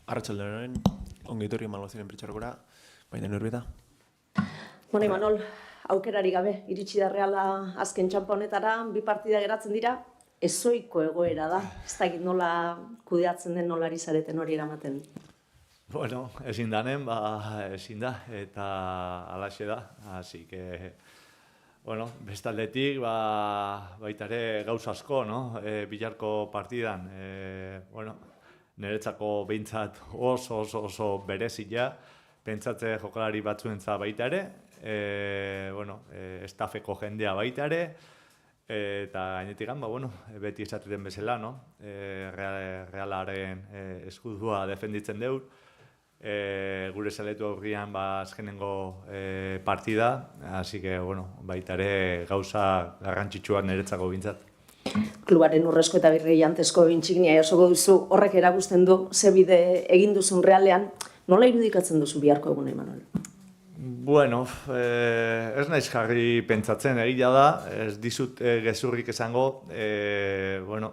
Arratsaldean ongi etorri Emalgoziren Pritxarkora, baina Nurbeta. Bueno, Imanol, aukerari gabe, iritsi da Reala azken txanpa honetara, 2 partida geratzen dira, ezoiko egoera da. Ez dakit nola kudeatzen den, nola ari zareten hori eramaten. Bueno, ezin danen, ezin da, eta alaxe da, así que, bueno, bestaldetik, baita ere gauz asko, no? Bilarko partidan, bueno, niretzako behintzat oso berezia, pentsatze jokalari batzuentza baita ere, bueno, estafeko jendea baita ere, eta gainetik bueno, beti esateten bezala, no? Realaren eskudua defenditzen deur, gure zaletu aurrian azkenengo partida, así que, bueno, baita ere gauza garrantzitsuak niretzako bintzat. Klubaren urrezko eta brillantesko intsignia jasoko duzu, horrek erakusten du, ze bide egin duzun Realean, nola irudikatzen duzu biharko eguna, Imanol? Bueno, ez naiz jarri pentsatzen, egia da, ez dizut gezurrik esango, bueno,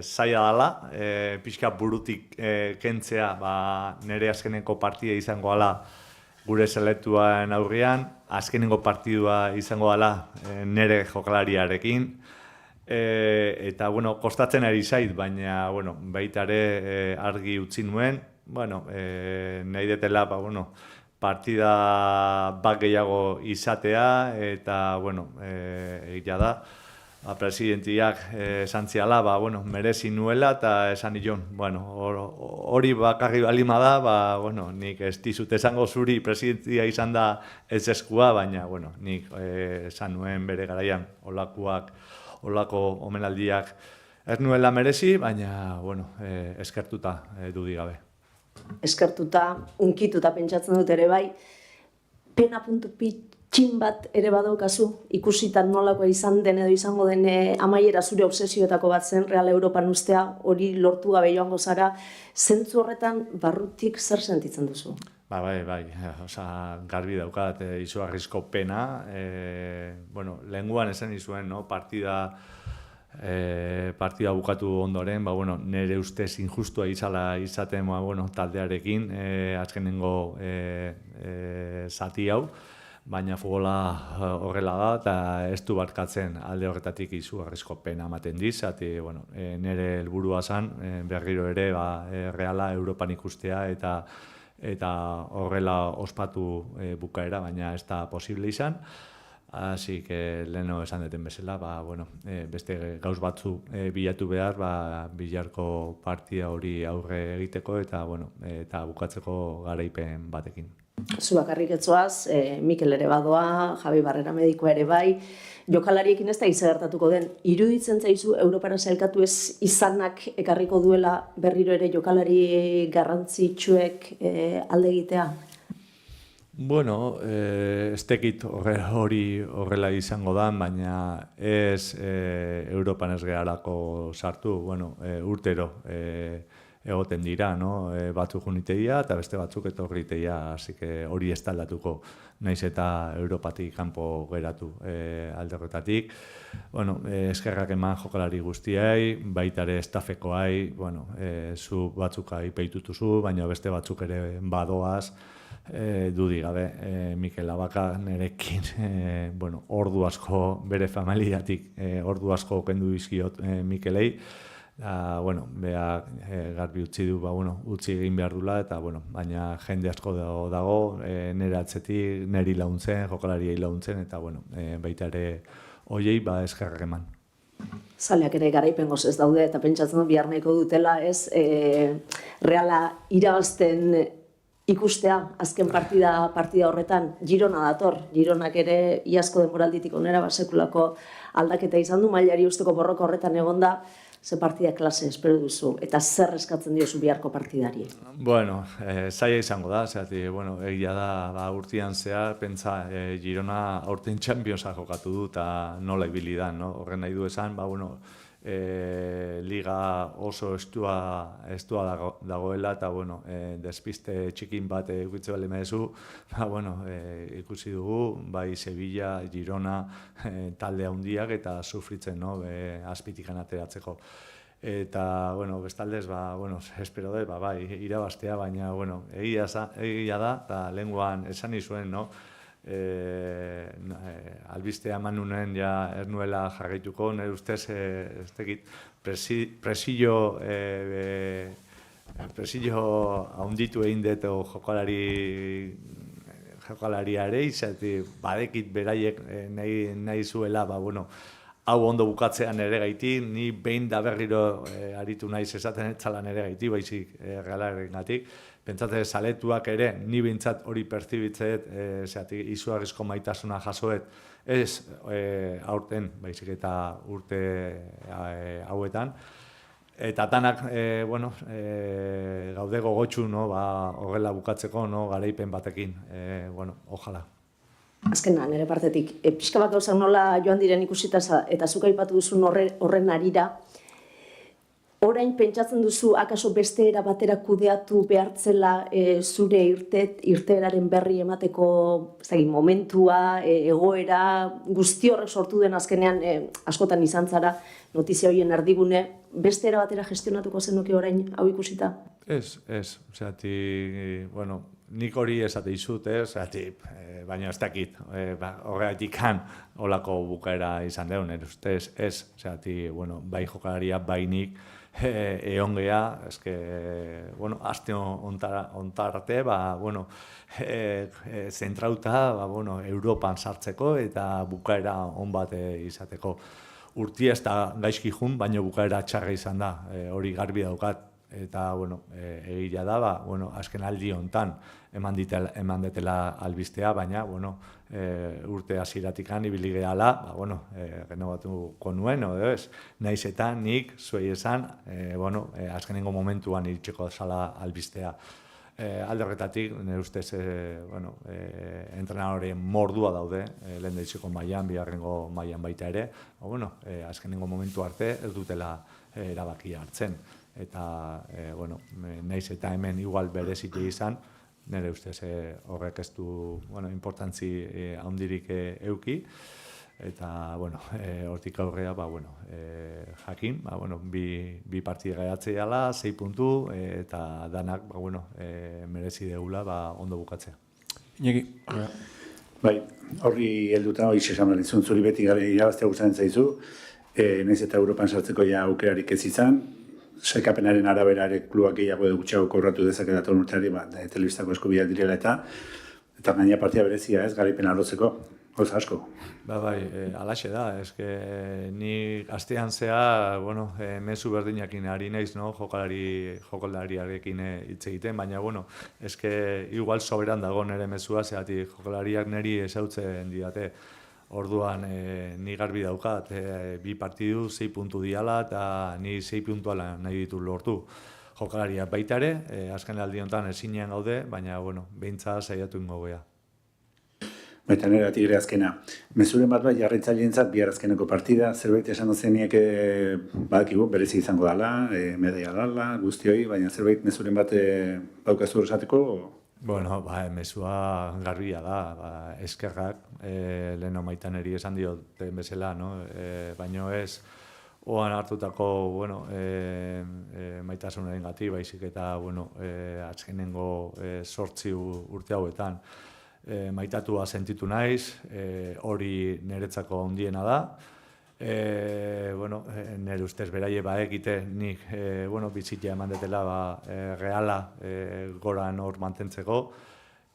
zaila dela, pixka burutik kentzea, nire azkeneko partida izango ala gure seletuaren aurrean, azkenengo partidua izango dela nire jokalariarekin, eta, bueno, kostatzen ari zait, baina, bueno, baita ere argi utzi nuen, bueno, nahi detela, bueno, partida bat gehiago izatea, eta, bueno, egia da, presidentiak esan ziala, bueno, merezi nuela, eta esan nion, bueno, hori bakarri balima da, bueno, nik ez dizut esango zuri presidentia izan da ez eskua, baina, bueno, nik esan nuen bere garaian olako omenaldiak ez nuela merezi, baina, bueno, eskertuta dudik gabe. Eskertuta, unkituta pentsatzen dut ere bai, pena puntu pitxin bat ere badaukazu, ikusitan nolakoa izan den edo izango den amaiera zure obsesioetako bat zen Real Europan ustea, hori lortu gabe joango zara, zentzu horretan barrutik zer sentitzen duzu? Bai, garbi daukat izugarrizko pena, bueno, lehenguan esan izuen, no, partida bukatu ondoren, bueno, nire ustez injustua izaten, bueno, taldearekin, azkenengo zati hau, baina futbola horrela da, eta ez du barkatzen alde horretatik izugarrizko pena ematen diz, bueno, nire helburua zen, berriro ere, Reala Europan ikustea, eta horrela ospatu bukaera, baina ez da posible izan. Así que leheno esan deten bezala, bueno, beste gauz batzu bilatu behar, bilarko partida hori aurre egiteko eta, bueno, eta bukatzeko garaipen batekin. Zu bakarrik etzoaz, Mikel ere badoa, Javi Barrera medikoa ere bai, jokalariekin ez da gertatuko den, iruditzen zaizu Europara sailkatu ez izanak ekarriko duela berriro ere jokalari garrantzitsuek alde egitea? Bueno, ez tekit hori horrela izango da, baina ez Europan ez gehalako sartu, bueno, urtero egoten dira, no? Batzuk juniteia eta beste batzuk etorriteia, así que hori ez taldatuko, naiz eta Europatik kanpo geratu alde horretatik. Bueno, eskerrak eman jokalari guztiai, baita ere estafekoai, bueno, zu batzuk aipeitutuzu, baina beste batzuk ere badoaz, dudik gabe, Mikel Abaka nerekin, bueno, ordu asko bere familiatik, ordu asko kendu izkiot Mikelei, bueno, beha garbi utzi du, bueno, utzi egin behar dula, eta, bueno, baina jende asko dago, nire atzetik, niri launtzen, jokalariei launtzen, eta, bueno, baita ere hoiei, eskerrak eman. Zaleak ere garaipengoz ez daude, eta pentsatzen du bihar nahiko dutela, ez, Reala irabazten ikustea, azken partida horretan, Girona dator. Gironak ere iazko denboralditik onera sekulako aldaketa izan du, mailari usteko borroka horretan egonda, ze partida klase espero duzu, eta zer eskatzen diozu biharko partidari? Bueno, zaila izango da, zehati, bueno, egia da, urtean zehar, pentsa, Girona aurten Championsa jokatu du, eta nola ibili da, no? Horren nahi du esan, bueno, liga oso estua dagoela, eta, bueno, despiste txikin bat egitze bali mezu, bueno, ikusi dugu, bai Sevilla, Girona, talde handiak eta sufritzen, no, azpitik ateratzeko. Eta, bueno, bestaldez, espero dut, bai, irabaztea, baina, bueno, egia da, eta lenguan esan izuen, no? Albistea eman nunen ja ez nuela jarraituko, nire ustez, ez tekit, presillo haunditu egin dut jokalariare, izati badekit beraiek nahi zuela, hau ondo bukatzean ere gaiti, ni behin da berriro aritu naiz esaten etzalan ere gaiti, baizik Realaren gatik. Pentsatzen zaletuak ere, ni bintzat hori pertzibitzeet, izugarrizko maitasuna jasoet, ez aurten, baizik eta urte hauetan. Eta tanak, gaude gogotxu, horrela bukatzeko, garaipen batekin, ojala. Azkena, nire partetik, pixka bat gauzak nola joan diren ikusita eta zuk aipatu duzun horren arira, orain pentsatzen duzu, akaso beste era batera kudeatu behartzela zure irteeraren berri emateko momentua, egoera, guzti horrek sortu den azkenean, askotan izan zara, notizia horien erdigune, beste era batera gestionatuko zenuke orain hau ikusita? Ez, nik hori esate izut, baina ez dakit, horregatik olako bukaera izan deun, ustez, ez, bai jokalaria, bai nik, egon geha, aste ontarte, zentrauta, Europan sartzeko eta bukaera on bat izateko. Urti ez da gaizki jun, baina bukaera txarra izan da, hori garbi daukat. Eta, egia da, azken aldi hontan eman detela albistea, baina, urte hasieratik ibili gehala, renovatuko nuen, ez? Naiz eta nik, zuei esan, azkenengo momentuan iritsiko zala albistea. Alde horretatik, nire ustez, entrenadore mordua daude, lehen daitzeko mailan, bigarrengo mailan baita ere, azkenengo momentu arte ez dutela erabakia hartzen. Eta, naiz eta hemen igual berezite izan, nire ustez horrek ez du importantzi handirik euki, eta, hortik aurrea, jakin, bi partida geratzea dela, 6 puntu, eta danak, merezi deula ondo bukatzea. Iñaki, Bai, horri helduta hori esan behar dizun, zuri beti irabaztea gustatzen zaizu, nahiz eta Europan sartzeko ja aukerarik ez izan, sailkapenaren arabera ere klubak gehiago edo gutxiago kobratu dezake datorren urteari, telebistako eskubideak direla eta gaina partida berezia ez, garaipena lortzeko, gauza asko. Alaxe da, ni astean zea, mezu berdinakin ari naiz, jokalariarekin hitz egiten, baina, igual soberan dago nire mezua, zeatik jokalariak niri ezautzen didate. Orduan, ni garbi daukat, 2 partidu, 6 puntu diala, eta ni 6 puntuala nahi ditu lortu. Jokalariak baita ere, azken aldi honetan ezinean gaude, baina, behintza saiatu ingo gea. Baita nire ere azkena. Mezuren bat jarraitzaileentzat bihar azkeneko partida, zerbait esan dozeniek badakigu, berezi izango dela, medaia dela, guztioi, baina zerbait mezuren bat daukazu esateko? Mesua garbia da, eskerrak, lehen maitan eri esan dioten bezala, baina ez, oan hartutako, maitasunaren gati, baizik eta, azkenengo 8 urte hauetan, maitatua sentitu naiz, hori niretzako handiena da, nire ustez beraie baekite nik bizitia eman detela reala goran hor mantentzeko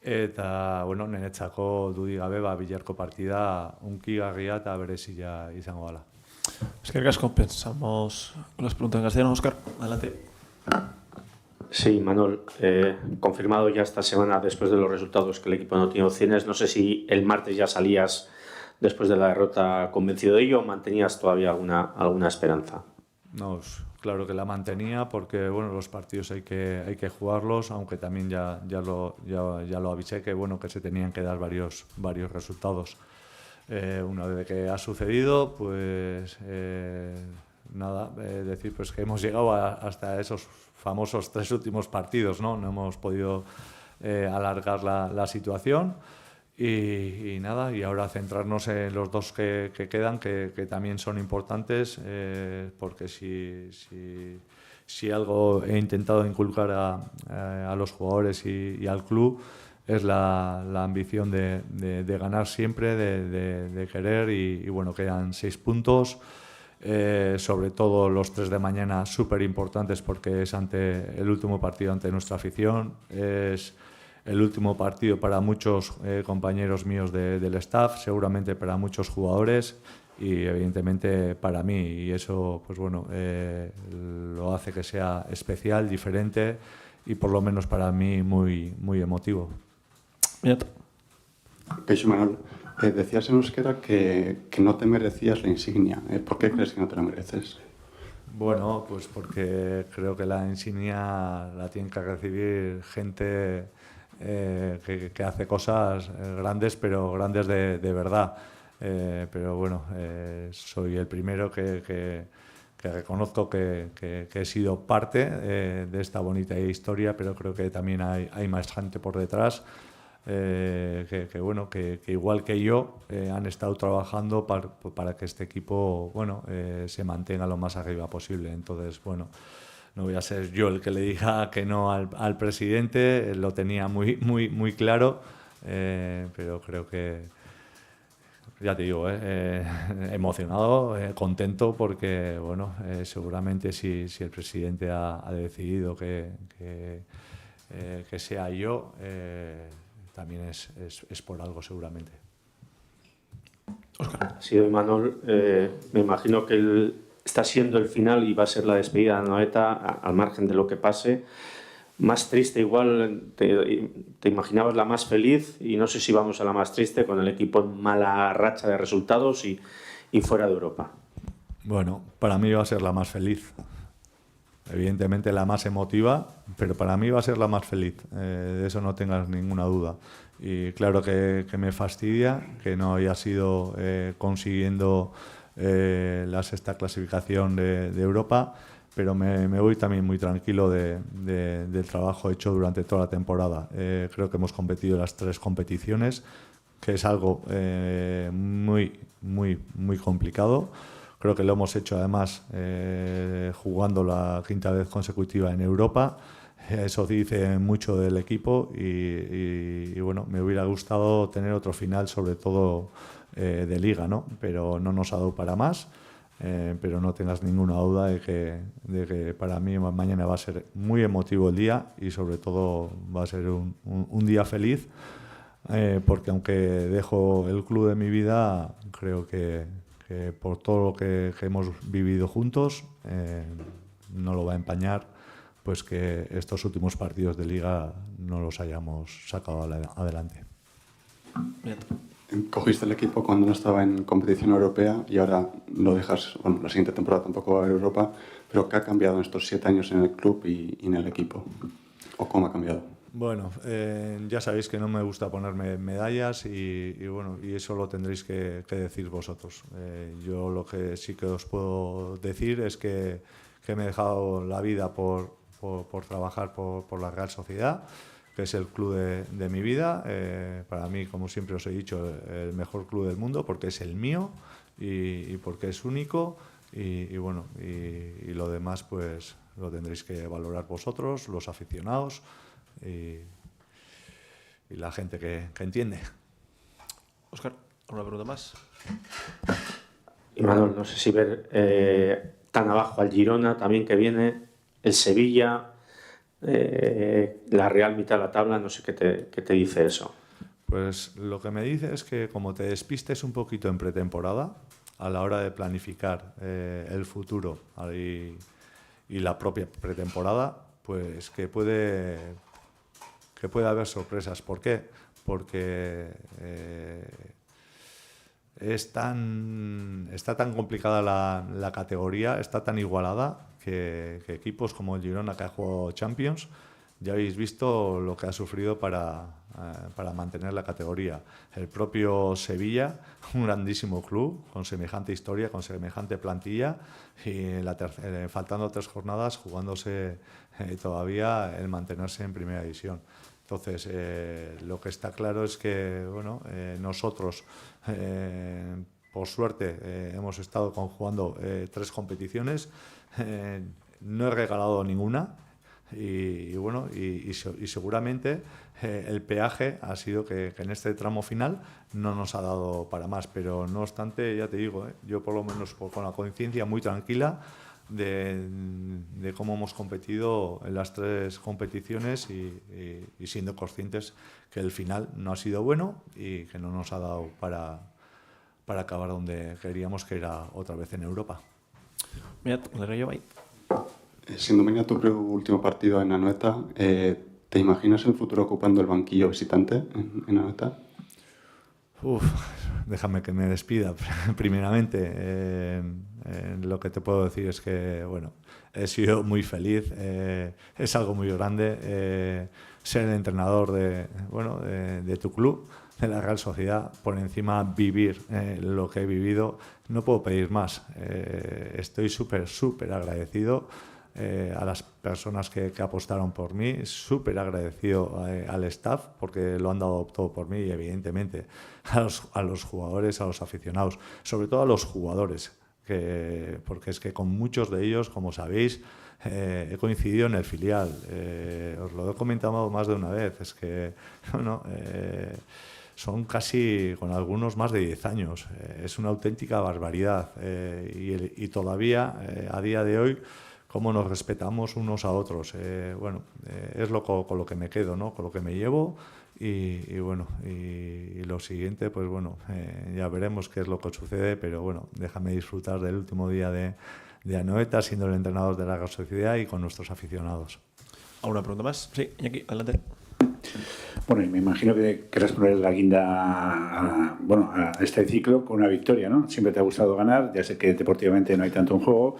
eta niretzako dudik gabe bilarko partida unkigarria eta berezia izango dela. Eskerrik asko, pensamos con las preguntas en castellano. Óscar, adelante. Sí, Manuel, confirmado ya esta semana después de los resultados que el equipo no tiene opciones. No sé si el martes ya salías después de la derrota convencido de ello o mantenías todavía alguna esperanza. No, claro que la mantenía porque los partidos hay que jugarlos, aunque también ya lo avisé que que se tenían que dar varios resultados. Una vez que ha sucedido, pues nada, decir pues que hemos llegado hasta esos famosos 3 últimos partidos, ¿no? No hemos podido alargar la situación. Y nada, y ahora centrarnos en los dos que quedan, que también son importantes, porque si algo he intentado inculcar a los jugadores y al club es la ambición de ganar siempre, de querer, y bueno, quedan 6 puntos, sobre todo los 3 de mañana súper importantes porque es ante el último partido ante nuestra afición, es el último partido para muchos compañeros míos del staff, seguramente para muchos jugadores y evidentemente para mí, y eso pues bueno, lo hace que sea especial, diferente y por lo menos para mí muy, muy emotivo. Kaixo Manuel, decías en euskera que no te merecías la insignia. ¿Por qué crees que no te la mereces? Bueno, pues porque creo que la insignia la tienen que recibir gente que hace cosas grandes, pero grandes de verdad. Pero bueno, soy el primero que reconozco que he sido parte de esta bonita historia, pero creo que también hay más gente por detrás. Bueno, que igual que yo han estado trabajando para que este equipo bueno, se mantenga lo más arriba posible. Entonces, bueno, no voy a ser yo el que le diga que no al presidente, lo tenía muy, muy, muy claro, pero creo que, ya te digo, emocionado, contento, porque bueno, seguramente si el presidente ha decidido que sea yo, también es por algo seguramente. Ha sido Imanol, me imagino que está siendo el final y va a ser la despedida de Anoeta, al margen de lo que pase. Más triste igual, te imaginabas la más feliz, y no sé si vamos a la más triste con el equipo en mala racha de resultados y fuera de Europa. Bueno, para mí va a ser la más feliz. Evidentemente la más emotiva, pero para mí va a ser la más feliz, de eso no tengas ninguna duda. Y claro que me fastidia que no haya sido consiguiendo la 6ª clasificación de Europa, pero me voy también muy tranquilo del trabajo hecho durante toda la temporada. Creo que hemos competido en las 3 competiciones, que es algo muy, muy, muy complicado. Creo que lo hemos hecho además jugando la 5ª vez consecutiva en Europa. Eso dice mucho del equipo y bueno, me hubiera gustado tener otro final, sobre todo de liga, ¿no? Pero no nos ha dado para más. Pero no tengas ninguna duda de que para mí mañana va a ser muy emotivo el día y sobre todo va a ser un día feliz, porque aunque dejo el club de mi vida, creo que por todo lo que hemos vivido juntos, no lo va a empañar pues que estos últimos partidos de liga no los hayamos sacado adelante. Cogiste el equipo cuando no estaba en competición europea y ahora lo dejas, bueno, la siguiente temporada tampoco va a haber Europa, pero ¿qué ha cambiado en estos 7 años en el club y en el equipo? ¿O cómo ha cambiado? Bueno, ya sabéis que no me gusta ponerme medallas y bueno, y eso lo tendréis que decir vosotros. Yo lo que sí que os puedo decir es que me he dejado la vida por trabajar por la Real Sociedad, que es el club de mi vida. Para mí, como siempre os he dicho, el mejor club del mundo porque es el mío y porque es único y bueno, y lo demás pues lo tendréis que valorar vosotros, los aficionados y la gente que entiende. Óscar, ¿alguna pregunta más? Imanol, no sé si ver tan abajo al Girona también que viene, el Sevilla, la Real mitad de la tabla, no sé qué te dice eso. Pues lo que me dice es que como te despistes un poquito en pretemporada, a la hora de planificar el futuro y la propia pretemporada, pues que puede haber sorpresas. ¿Por qué? Porque está tan complicada la categoría, está tan igualada que equipos como el Girona, que ha jugado Champions, ya habéis visto lo que ha sufrido para mantener la categoría. El propio Sevilla, un grandísimo club, con semejante historia, con semejante plantilla, y faltando 3 jornadas, jugándose todavía el mantenerse en primera división. Entonces, lo que está claro es que bueno, nosotros, por suerte, hemos estado conjugando 3 competiciones. No he regalado ninguna. Y bueno, y seguramente el peaje ha sido que en este tramo final no nos ha dado para más, pero no obstante, ya te digo, yo por lo menos con la conciencia muy tranquila de cómo hemos competido en las 3 competiciones y siendo conscientes que el final no ha sido bueno y que no nos ha dado para acabar donde queríamos, que era otra vez en Europa. Mira, yo ahí. Siendo mañana tu último partido en Anoeta, ¿te imaginas en el futuro ocupando el banquillo visitante en Anoeta? Déjame que me despida primeramente. Lo que te puedo decir es que bueno, he sido muy feliz, es algo muy grande ser el entrenador de tu club, de la Real Sociedad, por encima vivir lo que he vivido. No puedo pedir más. Estoy súper agradecido a las personas que apostaron por mí, súper agradecido al staff porque lo han dado todo por mí y evidentemente a los jugadores, a los aficionados, sobre todo a los jugadores, porque es que con muchos de ellos, como sabéis, he coincidido en el filial. Os lo he comentado más de una vez, es que bueno, son casi, con algunos, más de 10 años. Es una auténtica barbaridad y todavía, a día de hoy, cómo nos respetamos unos a otros. Es con lo que me quedo, ¿no? Con lo que me llevo y bueno, y lo siguiente, pues bueno, ya veremos qué es lo que sucede, pero bueno, déjame disfrutar del último día de Anoeta, siendo el entrenador de la Real Sociedad y con nuestros aficionados. ¿Alguna pregunta más? Sí, Iñaki, adelante. Bueno, y me imagino que querrás poner la guinda a este ciclo con una victoria, ¿no? Siempre te ha gustado ganar, ya sé que deportivamente no hay tanto en juego,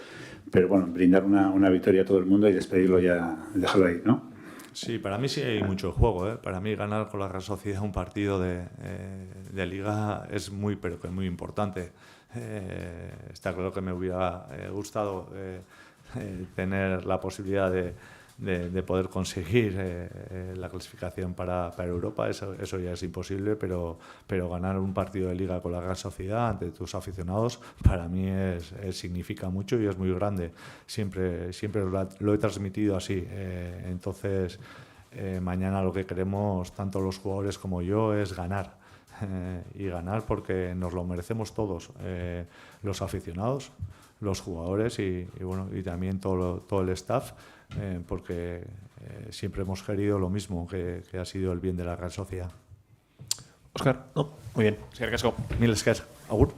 pero bueno, brindar una victoria a todo el mundo y despedirlo ya, dejarlo ahí, ¿no? Sí, para mí sí hay mucho juego, ¿eh? Para mí ganar con la Real Sociedad un partido de Liga es pero que muy importante. Está claro que me hubiera gustado tener la posibilidad de poder conseguir la clasificación para Europa. Eso ya es imposible, pero ganar un partido de Liga con la Real Sociedad ante tus aficionados para mí significa mucho y es muy grande. Siempre lo he transmitido así. Entonces, mañana lo que queremos, tanto los jugadores como yo, es ganar. Y ganar porque nos lo merecemos todos, los aficionados, los jugadores y también todo el staff, porque siempre hemos querido lo mismo, que ha sido el bien de la Real Sociedad. Óscar, no, muy bien. Eskerrik asko. Mil esker. Agur.